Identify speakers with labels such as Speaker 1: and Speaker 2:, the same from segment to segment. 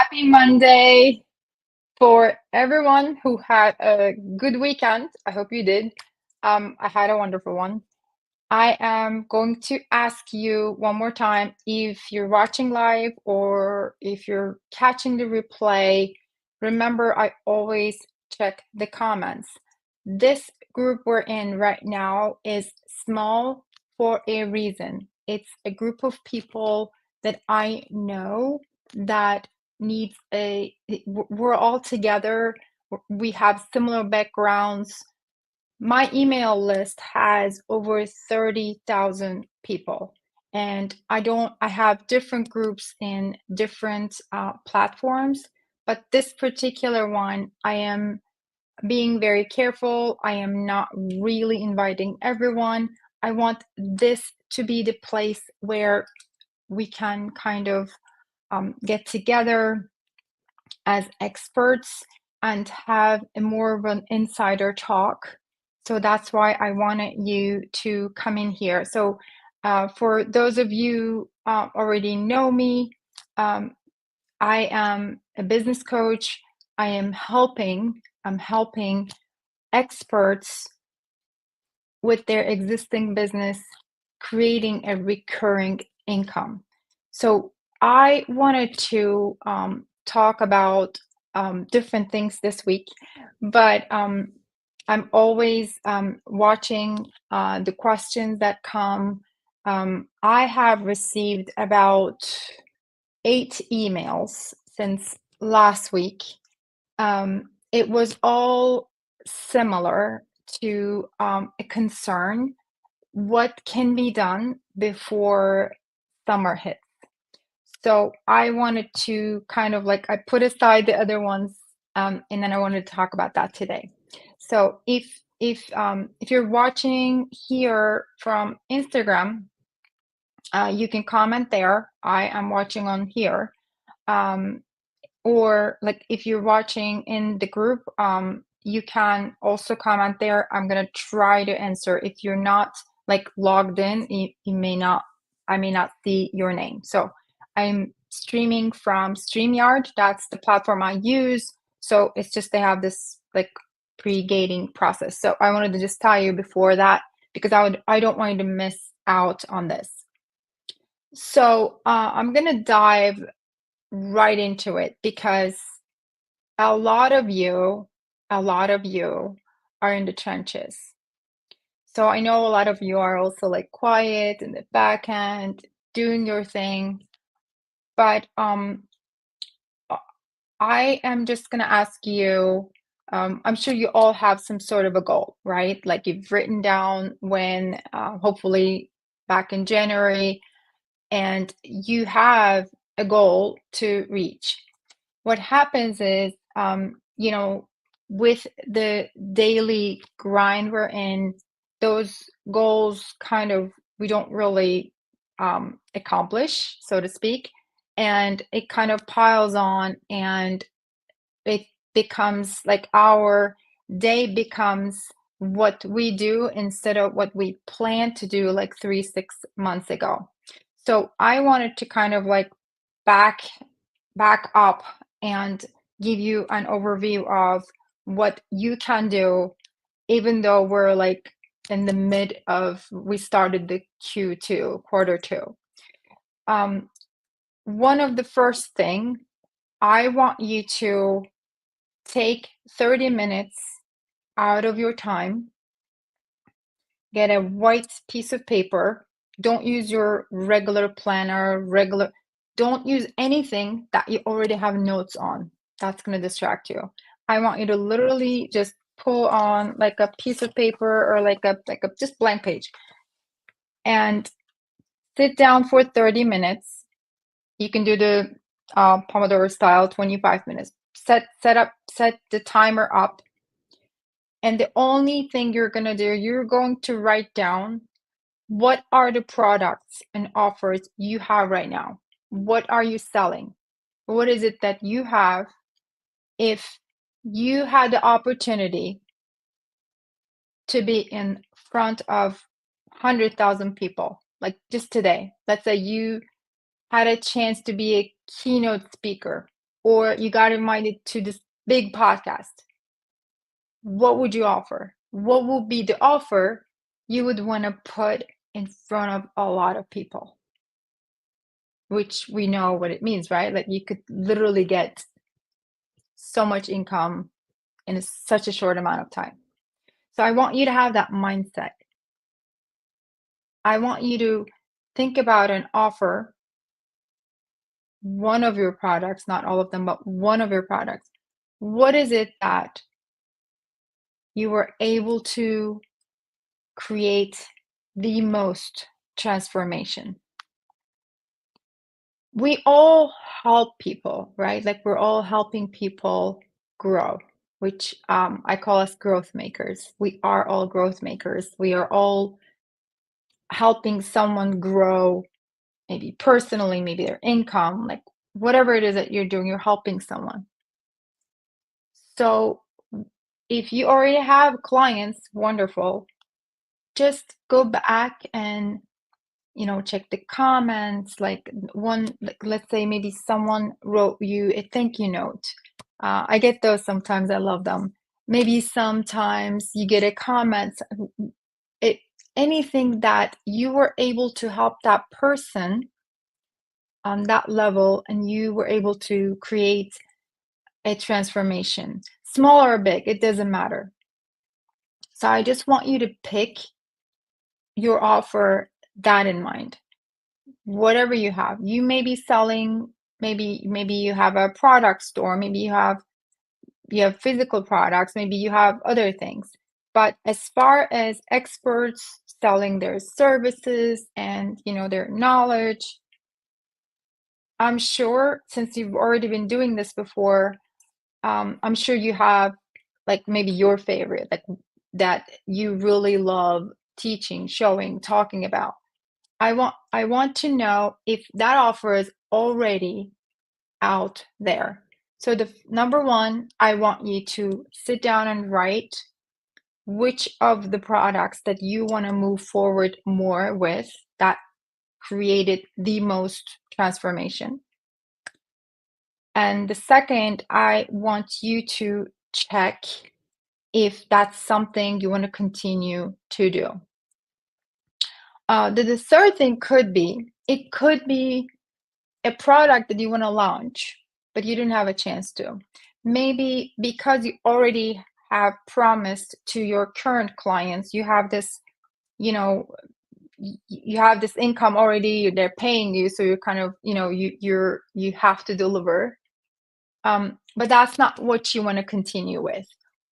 Speaker 1: Happy Monday for everyone who had a good weekend. I hope you did. I had a wonderful one. I am going to ask you one more time if you're watching live or if you're catching the replay. Remember, I always check the comments. This group we're in right now is small for a reason. It's a group of people that I know that needs we're all together. We have similar backgrounds. My email list has over 30,000 people, and I have different groups in different platforms, but this particular one, I am being very careful. I am not really inviting everyone. I want this to be the place where we can kind of get together as experts and have a more of an insider talk. So that's why I wanted you to come in here. So for those of you already know me, um, I am a business coach. I'm helping experts with their existing business creating a recurring income. So I wanted to talk about different things this week, but I'm always watching the questions that come. I have received about 8 emails since last week. It was all similar to a concern. What can be done before summer hits? So I wanted to kind of like I put aside the other ones, and then I wanted to talk about that today. So if you're watching here from Instagram, you can comment there. I am watching on here. Um, or like if you're watching in the group, you can also comment there. I'm gonna try to answer. If you're not like logged in, you may not, I may not see your name. So I'm streaming from StreamYard. That's the platform I use. So it's just they have this like pre-gating process. So I wanted to just tell you before that because I don't want you to miss out on this. So I'm gonna dive right into it because a lot of you, a lot of you are in the trenches. So I know a lot of you are also like quiet in the back end, doing your thing. But uh, I am just gonna ask you, I'm sure you all have some sort of a goal, right? Like you've written down when, hopefully back in January, and you have a goal to reach. What happens is, with the daily grind we're in, those goals kind of we don't really accomplish, so to speak, and it kind of piles on, and it becomes like our day becomes what we do instead of what we planned to do like 6 months ago. So I wanted to kind of like back back up and give you an overview of what you can do, even though we're like in the mid of we started the Q2 quarter two. Um, One of the first thing I want you to take 30 minutes out of your time, get a white piece of paper. Don't use your regular planner, don't use anything that you already have notes on. That's going to distract you. I want you to literally just pull on like a piece of paper or like a just blank page and sit down for 30 minutes. You can do the Pomodoro style 25 minutes. Set the timer up. And the only thing you're going to do, you're going to write down what are the products and offers you have right now? What are you selling? What is it that you have? If you had the opportunity to be in front of 100,000 people, like just today, let's say you had a chance to be a keynote speaker, or you got invited to this big podcast, what would you offer? What would be the offer you would want to put in front of a lot of people? Which we know what it means, right? Like you could literally get so much income in such a short amount of time. So I want you to have that mindset. I want you to think about an offer, one of your products, not all of them, but one of your products. What is it that you were able to create the most transformation? We all help people, right? Like we're all helping people grow, which I call us growth makers. We are all growth makers. We are all helping someone grow, maybe personally, maybe their income, like whatever it is that you're doing, you're helping someone. So if you already have clients, wonderful. Just go back and check the comments. Like like, let's say maybe someone wrote you a thank you note. I get those sometimes. I love them. Maybe sometimes you get a comment. It anything that you were able to help that person on that level, and you were able to create a transformation, small or big, it doesn't matter. So I just want you to pick your offer that in mind. Whatever you have, you may be selling, maybe you have a product store, maybe you have physical products, maybe you have other things. But as far as experts selling their services and their knowledge, I'm sure since you've already been doing this before, I'm sure you have like maybe your favorite, like that you really love teaching, showing, talking about. I want to know if that offer is already out there. So the number one, I want you to sit down and write which of the products that you want to move forward more with that created the most transformation. And the second, I want you to check if that's something you want to continue to do. The third thing it could be a product that you want to launch, but you didn't have a chance to. Maybe because you already have promised to your current clients, you have this, you have this income already, they're paying you, so you're kind of, you have to deliver. But that's not what you want to continue with.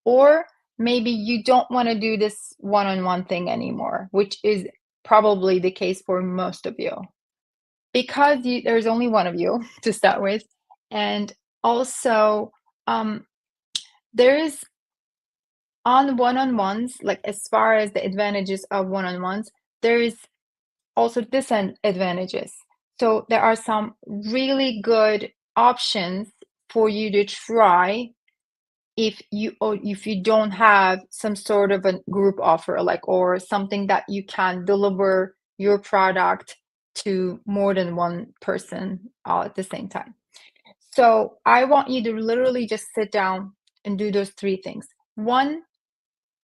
Speaker 1: Or maybe you don't want to do this one-on-one thing anymore, which is probably the case for most of you. Because there's only one of you to start with, and also, there is on one-on-ones, like as far as the advantages of one-on-ones, there is also disadvantages. So there are some really good options for you to try if you don't have some sort of a group offer, like, or something that you can deliver your product to more than one person at the same time. So I want you to literally just sit down and do those three things. One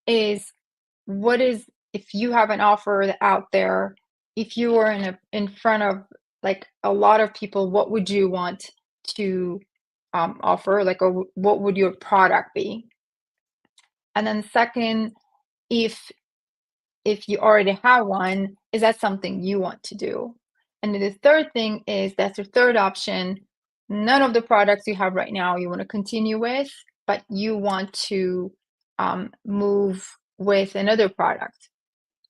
Speaker 1: is, what is, if you have an offer out there, if you were in front of like a lot of people, what would you want to offer, like, or what would your product be? And then second, if you already have one, is that something you want to do? And then the third thing is, that's your third option. None of the products you have right now you want to continue with, but you want to move with another product,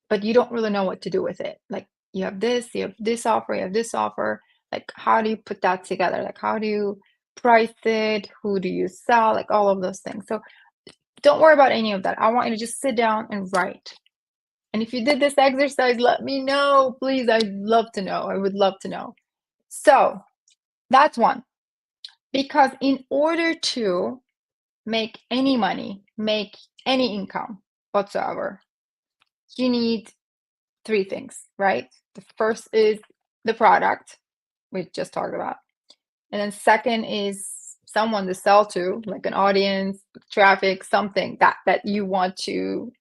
Speaker 1: but you don't really know what to do with it. Like you have this offer, you have this offer. Like, how do you put that together? Like, how do you price it? Who do you sell? Like all of those things. So don't worry about any of that. I want you to just sit down and write. And if you did this exercise, let me know, please. I'd love to know. I would love to know. So that's one. Because in order to make any money, make any income whatsoever, you need three things, right? The first is the product we just talked about. And then second is someone to sell to, like an audience, traffic, something that you want to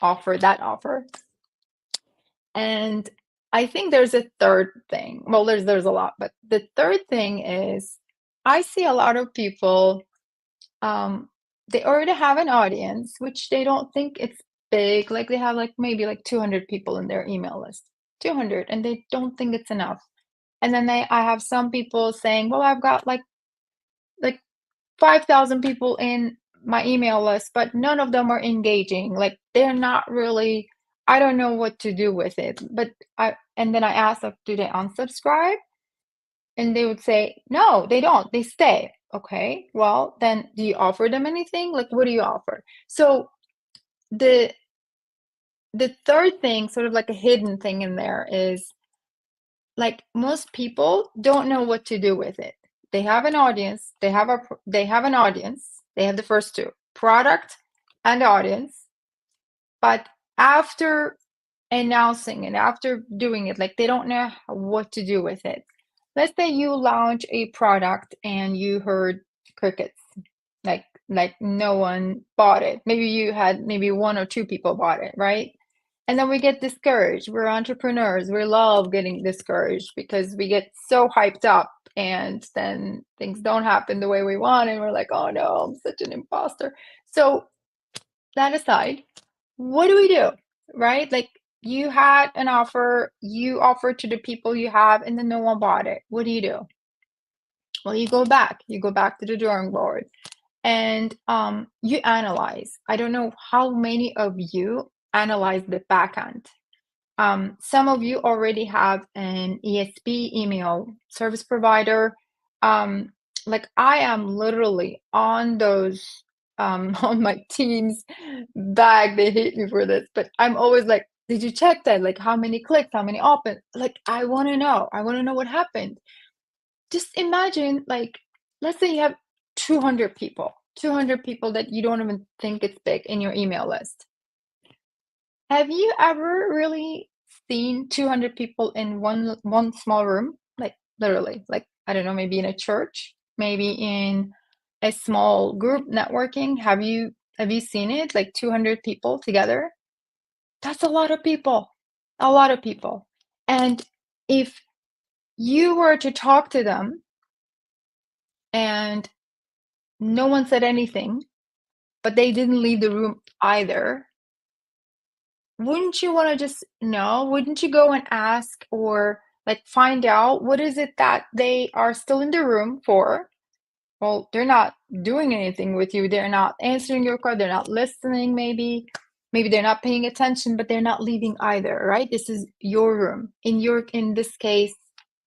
Speaker 1: offer that offer. And I think there's a third thing. Well, there's a lot, but the third thing is I see a lot of people, um, they already have an audience, which they don't think it's big. Like they have like maybe like 200 people in their email list, 200, and they don't think it's enough. And then I have some people saying, well, I've got like 5,000 people in my email list, but none of them are engaging. Like they're not really, I don't know what to do with it. And then I asked, like, do they unsubscribe? And they would say, no, they don't. They stay. Okay. Well, then do you offer them anything? Like, what do you offer? So the the third thing, sort of like a hidden thing in there, is like most people don't know what to do with it. They have an audience, they have an audience, they have the first two, product and audience, but after announcing it, after doing it, like they don't know what to do with it. Let's say you launch a product and you heard crickets, like no one bought it. Maybe you had maybe one or two people bought it, right? And then we get discouraged. We're entrepreneurs. We love getting discouraged because we get so hyped up and then things don't happen the way we want and we're like, "Oh no, I'm such an imposter." So, that aside, what do we do? Right? Like you had an offer, you offered to the people you have, and then no one bought it. What do you do? Well, you go back to the drawing board and you analyze. I don't know how many of you analyze the back end. Some of you already have an ESP, email service provider. Um, like I am literally on those on my team's bag. They hate me for this, but I'm always like, did you check that? Like how many clicks, how many open? Like I want to know. I want to know what happened. Just imagine, like, let's say you have 200 people that you don't even think it's big in your email list. Have you ever really seen 200 people in one small room? Like literally, like I don't know, maybe in a church, maybe in a small group networking. Have you seen it? Like 200 people together? That's a lot of people. A lot of people. And if you were to talk to them and no one said anything, but they didn't leave the room either, wouldn't you wanna just know? Wouldn't you go and ask or, like, find out what is it that they are still in the room for? Well, they're not doing anything with you, they're not answering your call, they're not listening maybe, maybe they're not paying attention, but they're not leaving either, right? This is your room. In this case,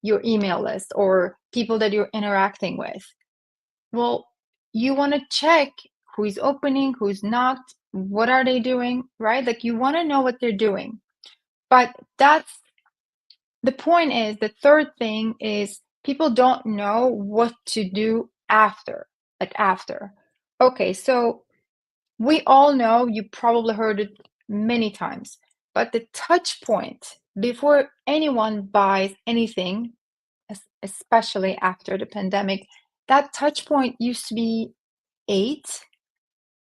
Speaker 1: your email list or people that you're interacting with. Well, you wanna check who's opening, who's not, what are they doing, right? Like, you wanna know what they're doing. But that's the point is the third thing is people don't know what to do after, like after. Okay, so we all know, you probably heard it many times, but the touch point before anyone buys anything, especially after the pandemic, that touch point used to be 8.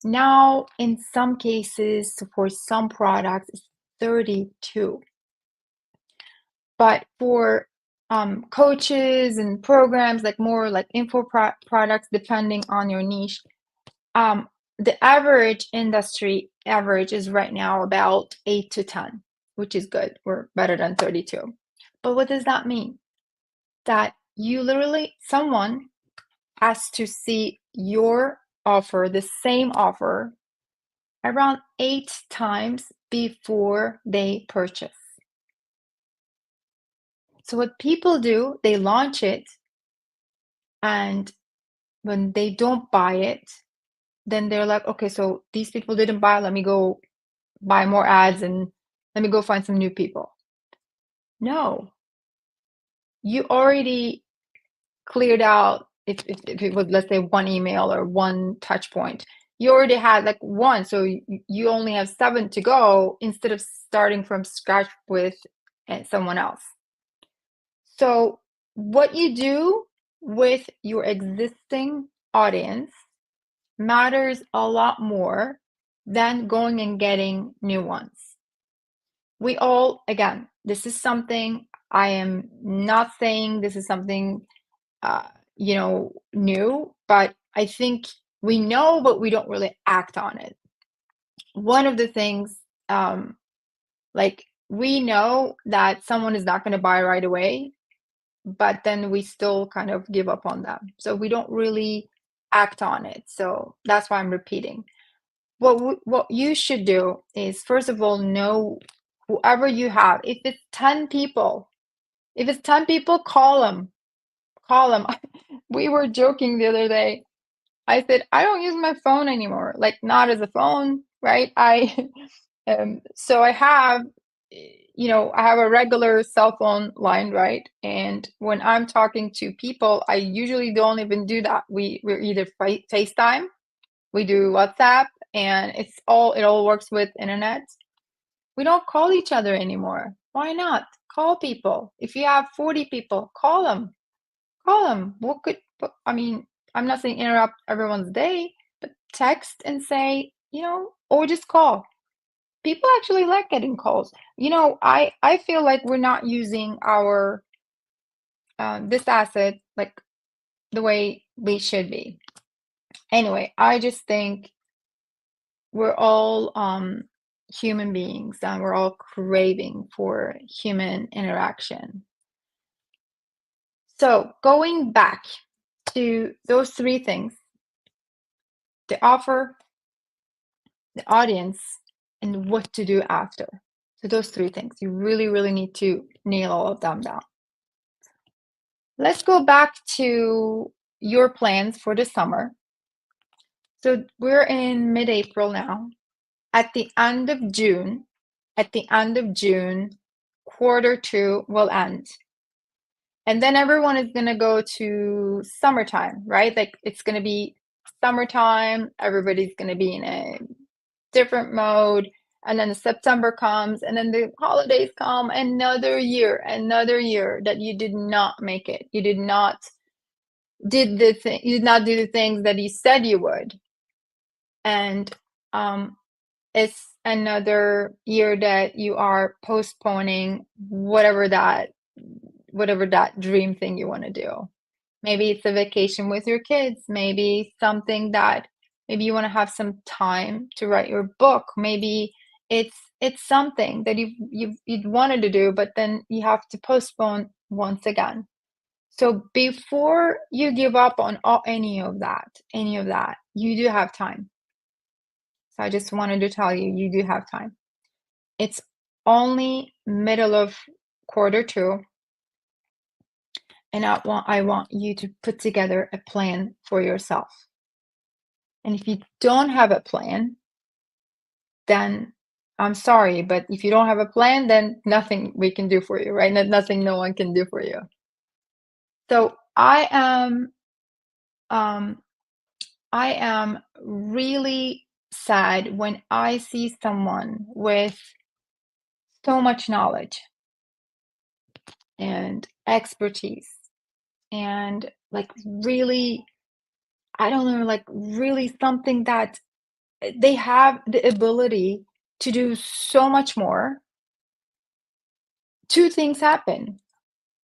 Speaker 1: Now, in some cases, for some products, it's 32. But for coaches and programs, like more like products, depending on your niche, the average industry average is right now about 8 to 10, which is good. We're better than 32. But what does that mean? That someone has to see your offer, the same offer, around 8 times before they purchase. So what people do, they launch it, and when they don't buy it, then they're like, okay, so these people didn't buy, let me go buy more ads and let me go find some new people. No, you already cleared out, if it was, let's say, one email or one touch point, you already had like one, so you only have 7 to go instead of starting from scratch with someone else. So what you do with your existing audience matters a lot more than going and getting new ones. We all, again, this is something I am not saying this is something, uh, new, but I think we know, but we don't really act on it. One of the things, like we know that someone is not going to buy right away, but then we still kind of give up on them. So we don't really act on it. So that's why I'm repeating. What you should do is, first of all, know whoever you have. If it's 10 people, call them. Call them. We were joking the other day. I said, I don't use my phone anymore, like not as a phone, right? So I have a regular cell phone line, right? And when I'm talking to people, I usually don't even do that. We're either FaceTime, we do WhatsApp, and it all works with internet. We don't call each other anymore. Why not? Call people. If you have 40 people, call them. Call them. I mean, I'm not saying interrupt everyone's day, but text and say, or just call. People actually like getting calls. I feel like we're not using our this asset like the way we should be. Anyway, I just think we're all human beings and we're all craving for human interaction. So, going back to those three things: the offer, the audience, and what to do after. So, those three things, you really, really need to nail all of them down. Let's go back to your plans for the summer. So, we're in mid April now. At the end of June, quarter two will end. And then everyone is going to go to summertime, right? Like it's going to be summertime. Everybody's going to be in a different mode. And then September comes, and then the holidays come. Another year that you did not make it. You did not you did not do the things that you said you would. And it's another year that you are postponing whatever that dream thing you want to do. Maybe it's a vacation with your kids, maybe maybe you want to have some time to write your book. Maybe it's something that you'd wanted to do, but then you have to postpone once again. So before you give up on any of that, you do have time. So I just wanted to tell you, you do have time. It's only middle of quarter two, and I want you to put together a plan for yourself. And if you don't have a plan, then I'm sorry, but if you don't have a plan, then nothing we can do for you, right? Nothing no one can do for you. So um I am really sad when I see someone with so much knowledge and expertise and like really, I don't know, like really something that they have the ability to do so much more. Two things happen.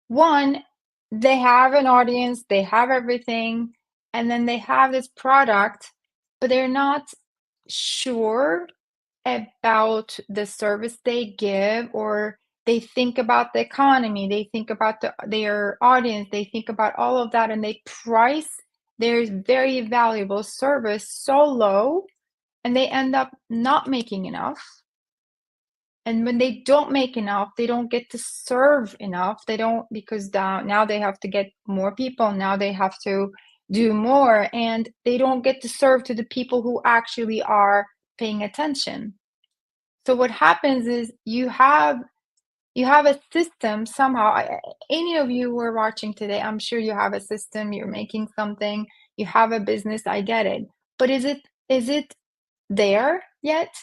Speaker 1: One, they have an audience, they have everything, and then they have this product, but they're not sure about the service they give, or they think about the economy, they think about their audience, they think about all of that, and they price their very valuable service so low, and they end up not making enough. And when they don't make enough, they don't get to serve enough. They don't, because now they have to get more people. Now they have to do more, and they don't get to serve to the people who actually are paying attention. So what happens is you have a system somehow. Any of you who are watching today, I'm sure you have a system. You're making something. You have a business. I get it. But is it there yet?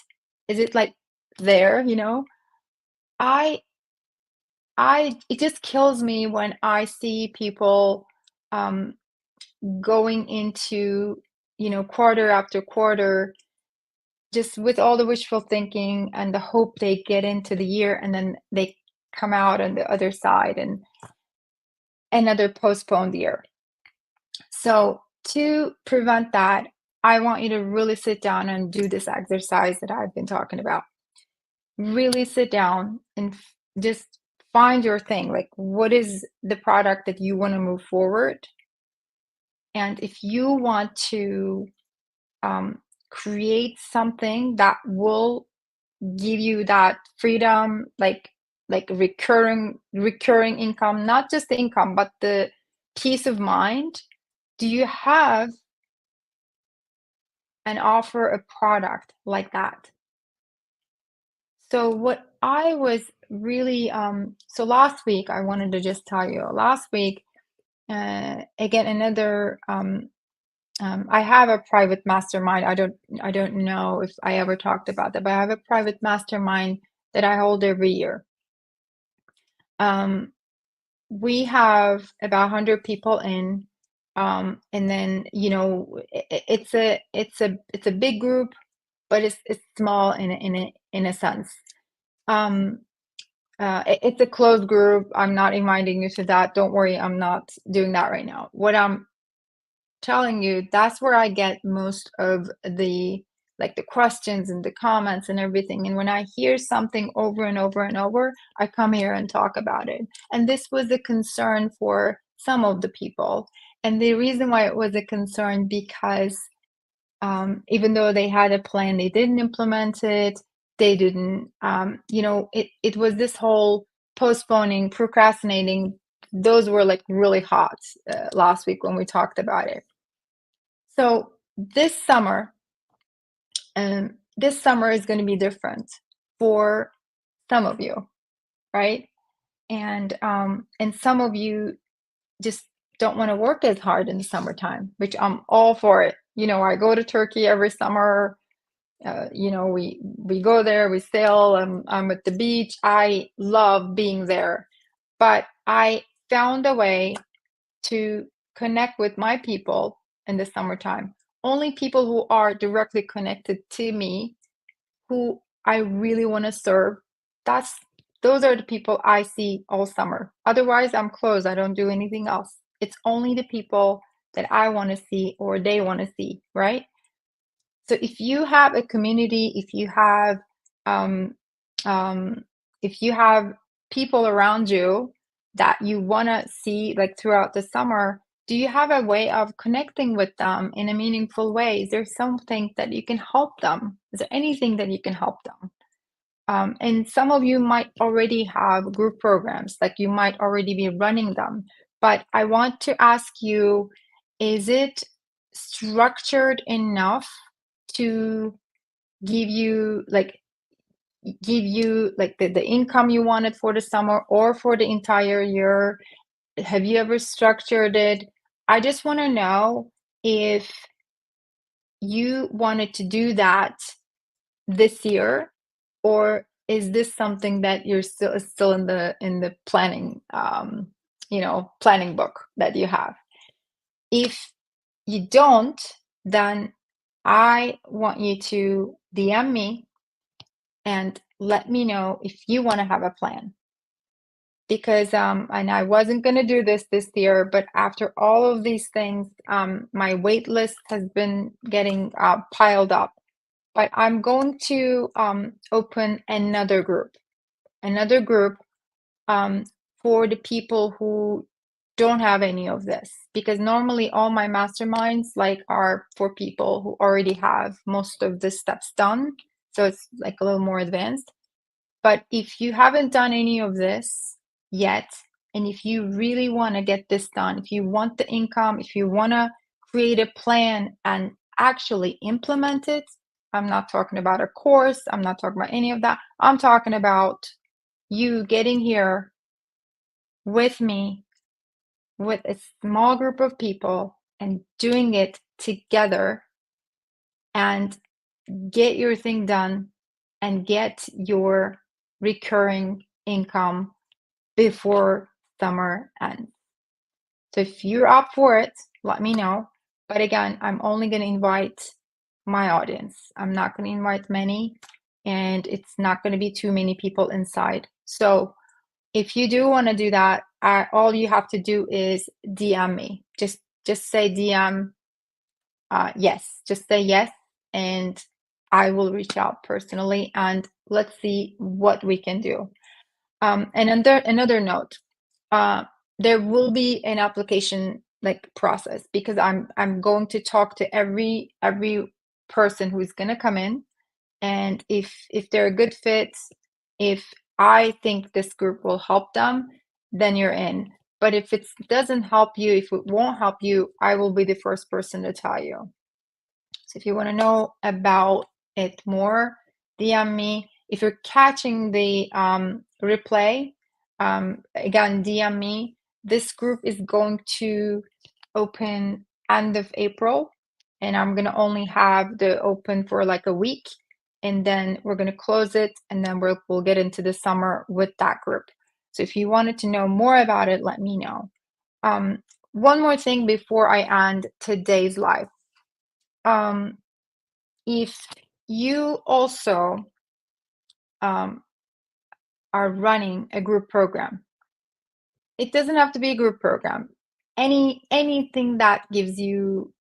Speaker 1: Is it like there? I it just kills me when I see people um, going into, quarter after quarter, just with all the wishful thinking and the hope they get into the year and then they come out on the other side and another postponed year. So, to prevent that, I want you to really sit down and do this exercise that I've been talking about. Really sit down and just find your thing. Like, what is the product that you want to move forward? And if you want to create something that will give you that freedom, like recurring income, not just the income, but the peace of mind, do you have and offer a product like that? So what I was really so last week I wanted to just tell you last week again another I have a private mastermind. I don't know if I ever talked about that, but I have a private mastermind that I hold every year. Um, we have about 100 people in, and then it's a big group, but it's small in a sense. Um, it's a closed group. I'm not inviting you to that. Don't worry, I'm not doing that right now. What I'm telling you, that's where I get most of the questions and the comments and everything. And when I hear something over and over and over, I come here and talk about it. And this was a concern for some of the people. And the reason why it was a concern because even though they had a plan, they didn't implement it. They didn't, it was this whole postponing, procrastinating. Those were like really hot last week when we talked about it. So this summer is going to be different for some of you, right? And some of you just don't want to work as hard in the summertime, which I'm all for it. I go to Turkey every summer. We go there, we sail. I'm at the beach. I love being there, but I found a way to connect with my people in the summertime. Only people who are directly connected to me, who I really want to serve. That's those are the people I see all summer. Otherwise, I'm closed. I don't do anything else. It's only the people that I want to see or they want to see, right? So if you have a community, um, um, if you have people around you that you want to see like throughout the summer, do you have a way of connecting with them in a meaningful way? Is there something that you can help them? Is there anything that you can help them? And some of you might already have group programs, like you might already be running them. But I want to ask you, is it structured enough to give you like the income you wanted for the summer or for the entire year? Have you ever structured it? I just want to know if you wanted to do that this year, or is this something that you're still in the planning book that you have? If you don't, then I want you to DM me and let me know if you want to have a plan. Because and I wasn't going to do this year, but after all of these things, my wait list has been getting piled up. But I'm going to open another group um, for the people who don't have any of this, because normally all my masterminds like are for people who already have most of the steps done, so it's like a little more advanced. But if you haven't done any of this yet, and if you really want to get this done, if you want the income, if you want to create a plan and actually implement it, I'm not talking about a course, I'm not talking about any of that. I'm talking about you getting here with me, with a small group of people, and doing it together and get your thing done and get your recurring income before summer ends. So if you're up for it, let me know. But again, I'm only going to invite my audience. I'm not going to invite many, and it's not going to be too many people inside. So if you do want to do that, all you have to do is DM me. Just say DM yes. Just say yes, and I will reach out personally, and let's see what we can do. And another note, uh, there will be an application like process, because I'm going to talk to every person who's going to come in, and if they're a good fit, if I think this group will help them, then you're in. But if it doesn't help you, if it won't help you, I will be the first person to tell you. So if you want to know about it more, DM me. If you're catching the replay, again, DM me. This group is going to open end of April, and I'm going to only have the open for like a week, and then we're going to close it, and then we'll get into the summer with that group. So if you wanted to know more about it, let me know. One more thing before I end today's live. If you also are running a group program, it doesn't have to be a group program. Anything that gives you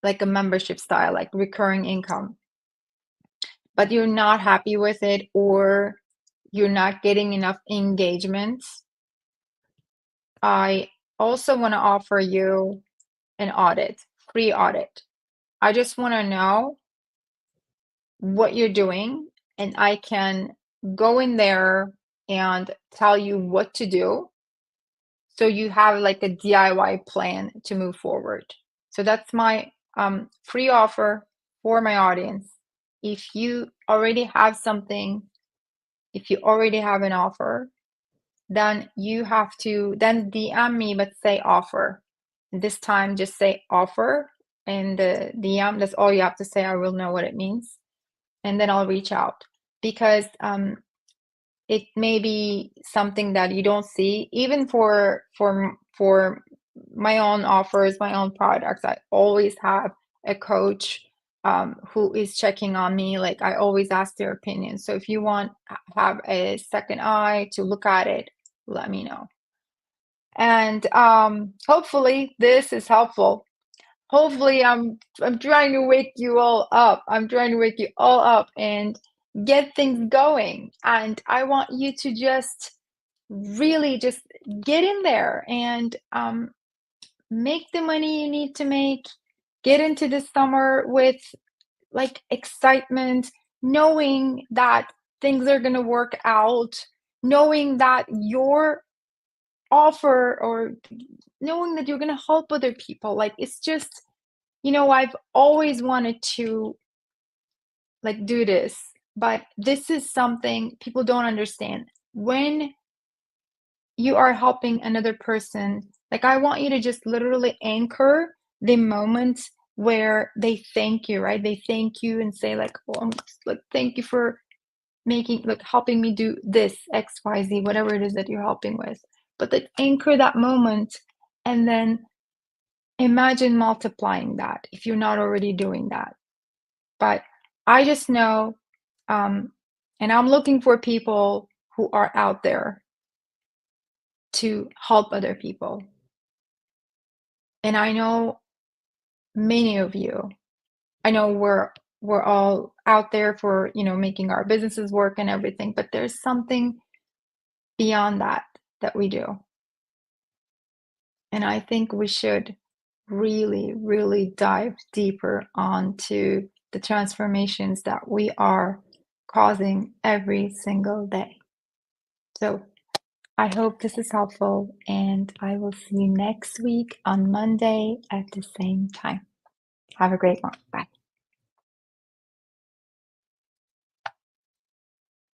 Speaker 1: like a membership style, like recurring income, but you're not happy with it, or you're not getting enough engagement, I also want to offer you an audit, free audit. I just want to know what you're doing, and I can go in there and tell you what to do, so you have like a DIY plan to move forward. So that's my free offer for my audience. If you already have something, if you already have an offer, then you have to then DM me, but say offer. This time just say offer in the DM. That's all you have to say. I will know what it means, and then I'll reach out, because it may be something that you don't see. Even for my own offers, my own products, I always have a coach who is checking on me. Like, I always ask their opinion. So if you want have a second eye to look at it, let me know. And hopefully this is helpful. Hopefully I'm trying to wake you all up. I'm trying to wake you all up and get things going. And I want you to just really just get in there and make the money you need to make. Get into the summer with like excitement, knowing that things are going to work out, knowing that your offer, or knowing that you're going to help other people. Like, it's just, I've always wanted to like do this, but this is something people don't understand. When you are helping another person, like, I want you to just literally anchor the moment where they thank you, right? They thank you and say like, "Oh, I'm just, like, thank you for helping me do this XYZ, whatever it is that you're helping with." But like, anchor that moment, and then imagine multiplying that if you're not already doing that. But I just know, and I'm looking for people who are out there to help other people. And I know many of you, I know we're all out there for, making our businesses work and everything, but there's something beyond that we do. And I think we should really, really dive deeper onto the transformations that we are causing every single day. So I hope this is helpful, and I will see you next week on Monday at the same time. Have a great one. Bye.